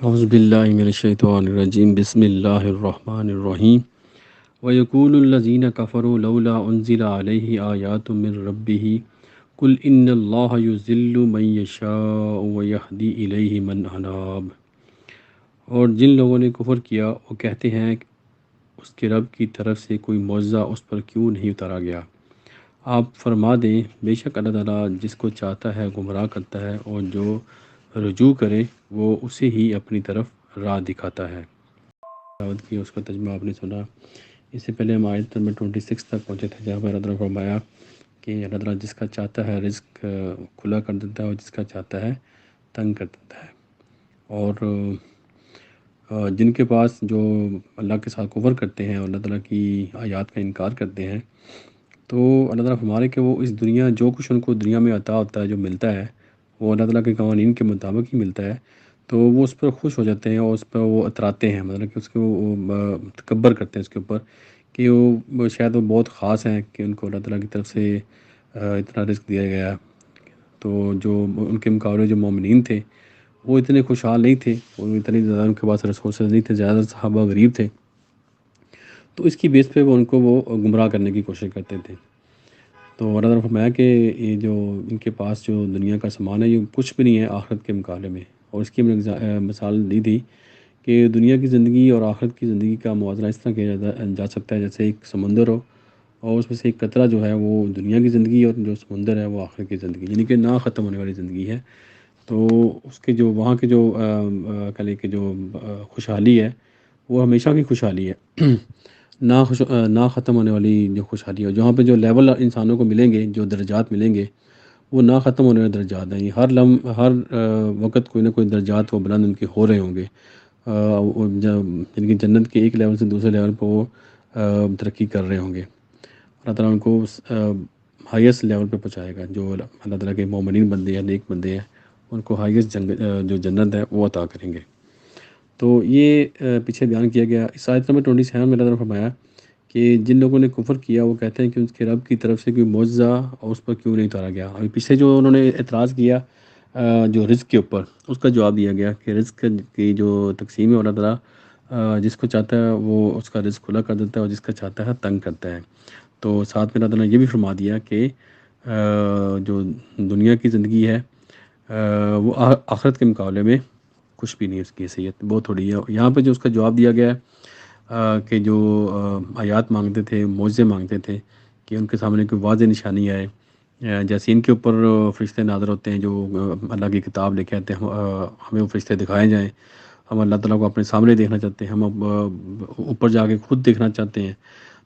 اعوذ باللہ من الشیطان الرجیم بسم اللہ الرحمن الرحیم وَيَقُولُ الَّذِينَ كَفَرُوا لَوْلَا أُنزِلَ عَلَيْهِ آيَاتٌ مِّن رَّبِّهِ قُلْ إِنَّ اللَّهَ يُضِلُّ مَن يَشَاءُ وَيَهْدِي إِلَيْهِ مَنْ أَنَابَ۔ اور جن لوگوں نے کفر کیا وہ کہتے ہیں کہ اس کے رب کی طرف سے کوئی معجزہ اس پر کیوں نہیں اتارا گیا۔ آپ فرما دیں بے شک اللہ تعالیٰ جس کو چاہتا ہے گمراہ کرتا ہے، اور جو رجوع کرے وہ اسے ہی اپنی طرف راہ دکھاتا ہے۔ دعوت کی اس کا ترجمہ آپ نے سنا۔ اس سے پہلے ہم آیت نمبر 26 تک پہنچے تھے، جہاں پر اللہ تعالیٰ نے فرمایا کہ اللہ تعالیٰ جس کا چاہتا ہے رزق کھلا کر دیتا ہے اور جس کا چاہتا ہے تنگ کر دیتا ہے۔ اور جن کے پاس جو اللہ کے ساتھ کفر کرتے ہیں اور اللہ تعالیٰ کی آیات کا انکار کرتے ہیں، تو اللہ تعالیٰ فرما رہے کہ وہ اس دنیا جو کچھ ان کو دنیا میں عطا ہوتا ہے، جو ملتا ہے، وہ اللہ تعالیٰ کے قوانین کے مطابق ہی ملتا ہے، تو وہ اس پر خوش ہو جاتے ہیں اور اس پر وہ اتراتے ہیں، مطلب کہ اس کو وہ تکبر کرتے ہیں اس کے اوپر کہ وہ شاید وہ بہت خاص ہیں کہ ان کو اللہ تعالیٰ کی طرف سے اتنا رزق دیا گیا۔ تو جو ان کے مقابلے جو مومنین تھے وہ اتنے خوشحال نہیں تھے، وہ اتنی زیادہ ان کے پاس ریسورسز نہیں تھے، زیادہ صحابہ غریب تھے، تو اس کی بیس پہ وہ ان کو وہ گمراہ کرنے کی کوشش کرتے تھے۔ تو اللہ تعالیٰ نے فرمایا کہ یہ جو ان کے پاس جو دنیا کا سامان ہے یہ کچھ بھی نہیں ہے آخرت کے مقابلے میں۔ اور اس کی ہم نے مثال دی تھی کہ دنیا کی زندگی اور آخرت کی زندگی کا موازنہ اس طرح کیا جا سکتا ہے جیسے ایک سمندر ہو، اور اس میں سے ایک قطرہ جو ہے وہ دنیا کی زندگی اور جو سمندر ہے وہ آخرت کی زندگی، یعنی کہ نہ ختم ہونے والی زندگی ہے۔ تو اس کے جو وہاں کے جو کہہ لیں کہ جو خوشحالی ہے وہ ہمیشہ کی خوشحالی ہے، نہ ختم ہونے والی جو خوشحالی ہے، جہاں پہ جو لیول انسانوں کو ملیں گے، جو درجات ملیں گے، وہ نہ ختم ہونے والے درجات ہیں۔ ہر ہر وقت کوئی نہ کوئی درجات وہ بلند ان کے ہو رہے ہوں گے، یعنی کہ جنت کے ایک لیول سے دوسرے لیول پہ وہ ترقی کر رہے ہوں گے۔ اللہ تعالیٰ ان کو ہائیسٹ لیول پہ پہنچائے گا، جو اللہ تعالیٰ کے مومنین بندے ہیں، نیک بندے ہیں، ان کو ہائیسٹ جو جنت ہے وہ عطا کریں گے۔ تو یہ پیچھے بیان کیا گیا۔ اس آیت نمبر 27 میں اللہ تعالیٰ نے فرمایا کہ جن لوگوں نے کفر کیا وہ کہتے ہیں کہ اس کے رب کی طرف سے کوئی معجزہ اور اس پر کیوں نہیں اتارا گیا۔ ابھی پیچھے جو انہوں نے اعتراض کیا جو رزق کے اوپر، اس کا جواب دیا گیا کہ رزق کی جو تقسیم ہے اللہ تعالیٰ جس کو چاہتا ہے وہ اس کا رزق کھلا کر دیتا ہے اور جس کا چاہتا ہے تنگ کرتا ہے۔ تو ساتھ میں اللہ تعالیٰ نے یہ بھی فرما دیا کہ جو دنیا کی زندگی ہے وہ آخرت کے مقابلے میں کچھ بھی نہیں، اس کی حیثیت بہت تھوڑی ہے۔ یہاں پہ جو اس کا جواب دیا گیا ہے کہ جو آیات مانگتے تھے، معجزے مانگتے تھے کہ ان کے سامنے کوئی واضح نشانی آئے، جیسے ان کے اوپر فرشتے نازل ہوتے ہیں جو اللہ کی کتاب لے کے آتے ہیں، ہمیں وہ فرشتے دکھائے جائیں، ہم اللہ تعالیٰ کو اپنے سامنے دیکھنا چاہتے ہیں، ہم اوپر جا کے خود دیکھنا چاہتے ہیں۔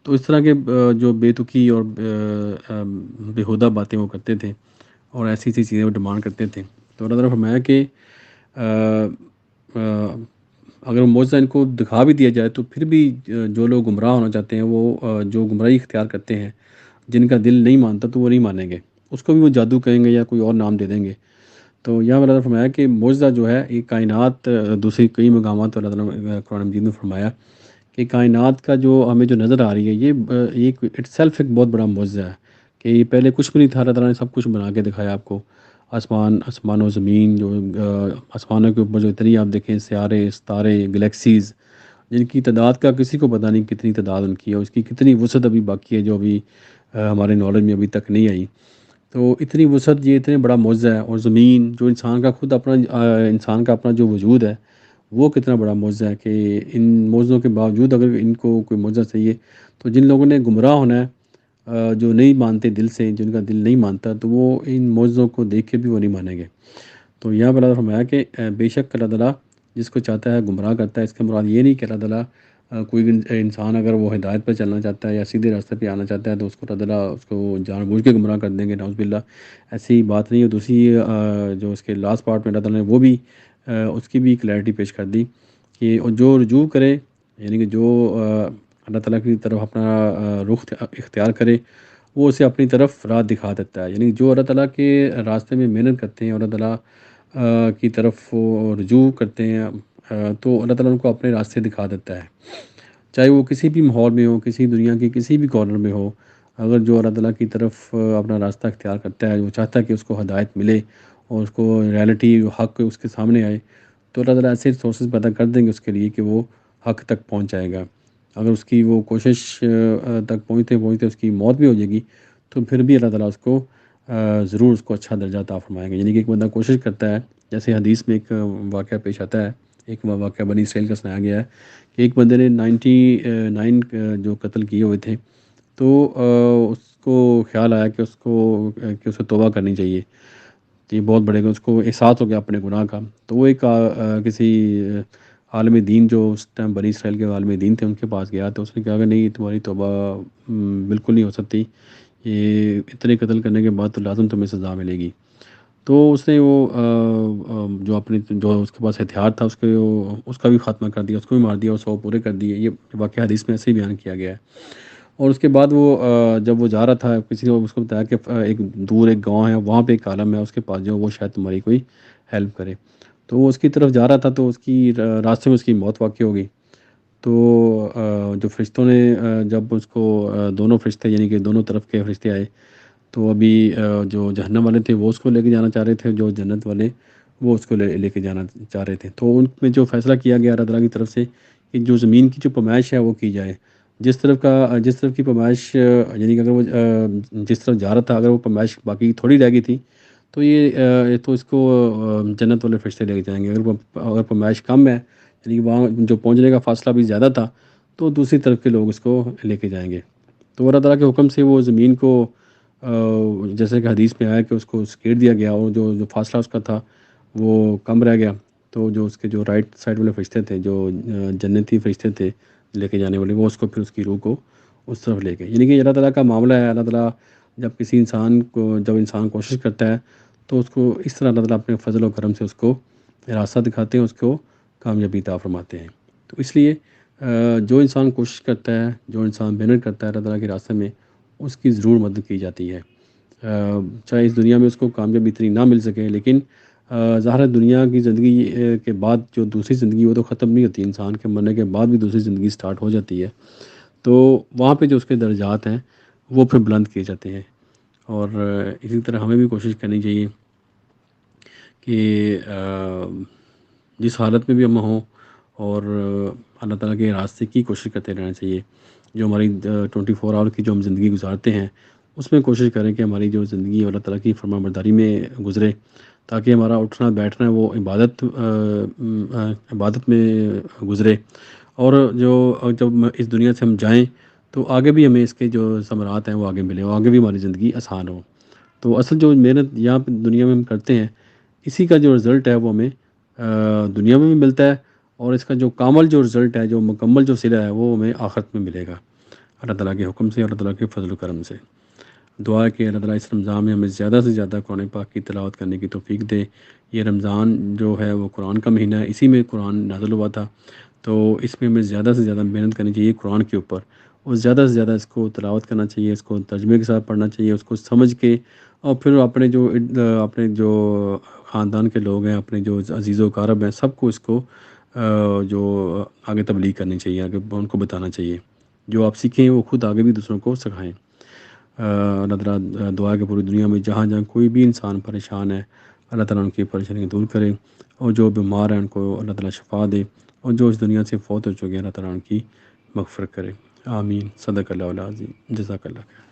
تو اس طرح کے جو بے تکی اور بیہودہ باتیں وہ کرتے تھے اور ایسی ایسی چیزیں وہ ڈیمانڈ کرتے تھے۔ تو اللہ تعالیٰ نے فرمایا کہ اگر معجزہ ان کو دکھا بھی دیا جائے تو پھر بھی جو لوگ گمراہ ہونا چاہتے ہیں وہ جو گمراہی اختیار کرتے ہیں، جن کا دل نہیں مانتا تو وہ نہیں مانیں گے، اس کو بھی وہ جادو کہیں گے یا کوئی اور نام دے دیں گے۔ تو یہاں اللہ تعالیٰ نے فرمایا کہ معجزہ جو ہے یہ کائنات، دوسری کئی مقامات پر اللہ تعالیٰ نے قرآن مجید میں فرمایا کہ کائنات کا جو ہمیں جو نظر آ رہی ہے یہ اٹ سیلف ایک بہت بڑا معجزہ ہے کہ یہ پہلے کچھ بھی نہیں تھا، اللہ تعالیٰ نے سب کچھ بنا کے دکھایا آپ کو۔ آسمان و زمین، جو آسمانوں کے اوپر جو اتنی آپ دیکھیں سیارے، ستارے، گلیکسیز، جن کی تعداد کا کسی کو پتہ نہیں کتنی تعداد ان کی ہے، اس کی کتنی وسعت ابھی باقی ہے جو ابھی ہمارے نالج میں ابھی تک نہیں آئی۔ تو اتنی وسعت، یہ اتنے بڑا معجزہ ہے۔ اور زمین جو انسان کا خود اپنا انسان کا اپنا جو وجود ہے وہ کتنا بڑا معجزہ ہے کہ ان معجزوں کے باوجود اگر ان کو کوئی معجزہ چاہیے تو جن لوگوں نے گمراہ ہونا ہے، جو نہیں مانتے دل سے، جن کا دل نہیں مانتا، تو وہ ان معجزوں کو دیکھ کے بھی وہ نہیں مانیں گے۔ تو یہاں پر اللہ تعالیٰ نے فرمایا کہ بے شک اللہ تعالیٰ جس کو چاہتا ہے گمراہ کرتا ہے۔ اس کا مراد یہ نہیں کہ اللہ تعالیٰ کوئی انسان اگر وہ ہدایت پر چلنا چاہتا ہے یا سیدھے راستے پہ آنا چاہتا ہے تو اس کو اللہ تعالیٰ اس کو جان بوجھ کے گمراہ کر دیں گے، نعوذ باللہ، ایسی بات نہیں ہے۔ دوسری جو اس کے لاسٹ پارٹ میں اللہ تعالیٰ نے وہ بھی اس کی بھی کلیئرٹی پیش کر دی کہ جو رجوع کرے، یعنی کہ جو اللہ تعالیٰ کی طرف اپنا رخ اختیار کرے، وہ اسے اپنی طرف راہ دکھا دیتا ہے۔ یعنی جو اللہ تعالیٰ کے راستے میں محنت کرتے ہیں اور اللہ تعالیٰ کی طرف وہ رجوع کرتے ہیں، تو اللہ تعالیٰ ان کو اپنے راستے دکھا دیتا ہے، چاہے وہ کسی بھی ماحول میں ہو، کسی دنیا کی کسی بھی کارنر میں ہو۔ اگر جو اللہ تعالیٰ کی طرف اپنا راستہ اختیار کرتا ہے، وہ چاہتا ہے کہ اس کو ہدایت ملے اور اس کو ریالٹی حق اس کے سامنے آئے، تو اللہ تعالیٰ ایسے سورسز پیدا کر دیں گے اس کے لیے کہ وہ حق تک پہنچ جائے گا۔ اگر اس کی وہ کوشش تک پہنچتے پہنچتے اس کی موت بھی ہو جائے گی تو پھر بھی اللہ تعالیٰ اس کو ضرور اس کو اچھا درجہ عطا فرمائیں گے۔ یعنی کہ ایک بندہ کوشش کرتا ہے، جیسے حدیث میں ایک واقعہ پیش آتا ہے، ایک واقعہ بنی اسرائیل کا سنایا گیا ہے کہ ایک بندے نے 99 جو قتل کیے ہوئے تھے، تو اس کو خیال آیا کہ کہ اسے توبہ کرنی چاہیے، یہ بہت بڑے گا، اس کو احساس ہو گیا اپنے گناہ کا۔ تو وہ ایک کسی عالم دین جو اس ٹائم بنی اسرائیل کے عالم دین تھے ان کے پاس گیا، تو اس نے کہا کہ نہیں، تمہاری توبہ بالکل نہیں ہو سکتی، یہ اتنے قتل کرنے کے بعد تو لازم تمہیں سزا ملے گی۔ تو اس نے وہ جو اپنے جو اس کے پاس ہتھیار تھا اس کا بھی خاتمہ کر دیا، اس کو بھی مار دیا اور 100 پورے کر دیے۔ یہ واقعہ حدیث میں ایسے ہی بیان کیا گیا ہے۔ اور اس کے بعد وہ جب وہ جا رہا تھا، کسی نے اس کو بتایا کہ ایک دور ایک گاؤں ہے، وہاں پہ ایک عالم ہے، اس کے پاس جو وہ شاید تمہاری کوئی ہیلپ کرے۔ تو وہ اس کی طرف جا رہا تھا، تو اس کی راستے میں اس کی موت واقع ہو گئی۔ تو جو فرشتوں نے جب اس کو دونوں فرشتے، یعنی کہ دونوں طرف کے فرشتے آئے، تو ابھی جو جہنم والے تھے وہ اس کو لے کے جانا چاہ رہے تھے، جو جنت والے وہ اس کو لے کے جانا چاہ رہے تھے۔ تو ان میں جو فیصلہ کیا گیا اللہ تعالیٰ کی طرف سے کہ جو زمین کی جو پیمائش ہے وہ کی جائے، جس طرف کی پیمائش، یعنی کہ اگر وہ جس طرف جا رہا تھا، اگر وہ پیمائش باقی تھوڑی رہ گئی تھی تو تو اس کو جنت والے فرشتے لے کے جائیں گے۔ اگر پیمائش کم ہے، یعنی کہ وہاں جو پہنچنے کا فاصلہ بھی زیادہ تھا، تو دوسری طرف کے لوگ اس کو لے کے جائیں گے۔ تو اللہ تعالیٰ کے حکم سے وہ زمین کو جیسے کہ حدیث میں آیا کہ اس کو سکیڑ دیا گیا، اور جو فاصلہ اس کا تھا وہ کم رہ گیا۔ تو جو اس کے جو رائٹ سائڈ والے فرشتے تھے، جو جنتی فرشتے تھے لے کے جانے والے، وہ اس کو پھر اس کی روح کو اس طرف لے گئے۔ یعنی کہ اللہ تعالیٰ کا معاملہ ہے۔ اللہ تعالیٰ جب انسان کوشش کرتا ہے تو اس کو اس طرح اللہ تعالیٰ اپنے فضل و کرم سے اس کو راستہ دکھاتے ہیں، اس کو کامیابی عطا فرماتے ہیں۔ تو اس لیے جو انسان کوشش کرتا ہے، جو انسان محنت کرتا ہے اللہ تعالیٰ کے راستے میں، اس کی ضرور مدد کی جاتی ہے۔ چاہے اس دنیا میں اس کو کامیابی اتنی نہ مل سکے، لیکن ظاہر ہے دنیا کی زندگی کے بعد جو دوسری زندگی وہ تو ختم نہیں ہوتی، انسان کے مرنے کے بعد بھی دوسری زندگی سٹارٹ ہو جاتی ہے۔ تو وہاں پہ جو اس کے درجات ہیں وہ پھر بلند کیے جاتے ہیں۔ اور اسی طرح ہمیں بھی کوشش کرنی چاہیے کہ جس حالت میں بھی ہم ہوں، اور اللہ تعالیٰ کے راستے کی کوشش کرتے رہنا چاہیے۔ جو ہماری 24 آور کی جو ہم زندگی گزارتے ہیں، اس میں کوشش کریں کہ ہماری جو زندگی اللہ تعالیٰ کی فرما برداری میں گزرے، تاکہ ہمارا اٹھنا بیٹھنا وہ عبادت میں گزرے، اور جب اس دنیا سے ہم جائیں تو آگے بھی ہمیں اس کے جو ثمرات ہیں وہ آگے ملیں، اور آگے بھی ہماری زندگی آسان ہو۔ تو اصل جو محنت یہاں پہ دنیا میں ہم کرتے ہیں، اسی کا جو رزلٹ ہے وہ ہمیں دنیا میں بھی ملتا ہے، اور اس کا جو کامل جو رزلٹ ہے، جو مکمل جو صلہ ہے، وہ ہمیں آخرت میں ملے گا، اللہ تعالیٰ کے حکم سے، اللہ تعالیٰ کے فضل و کرم سے۔ دعا ہے کہ اللہ تعالیٰ اس رمضان میں ہمیں زیادہ سے زیادہ قرآن پاک کی تلاوت کرنے کی توفیق دے۔ یہ رمضان جو ہے وہ قرآن کا مہینہ ہے، اسی میں قرآن نازل ہوا تھا، تو اس میں ہمیں زیادہ سے زیادہ محنت کرنی چاہیے قرآن کے اوپر، اور زیادہ سے زیادہ اس کو تلاوت کرنا چاہیے، اس کو ترجمے کے ساتھ پڑھنا چاہیے، اس کو سمجھ کے، اور پھر اپنے جو خاندان کے لوگ ہیں، اپنے جو عزیز و اقارب ہیں، سب کو اس کو جو آگے تبلیغ کرنی چاہیے، آگے ان کو بتانا چاہیے، جو آپ سیکھیں وہ خود آگے بھی دوسروں کو سکھائیں۔ اللہ تعالیٰ دعا ہے کہ پوری دنیا میں جہاں جہاں کوئی بھی انسان پریشان ہے، اللہ تعالیٰ ان کی پریشانیاں دور کرے، اور جو بیمار ہیں ان کو اللہ تعالیٰ شفا دے، اور جو اس دنیا سے فوت ہو چکے ہیں اللہ تعالیٰ ان کی مغفرت کرے۔ آمین۔ صدق اللہ العظیم۔ جزاک اللہ خیر۔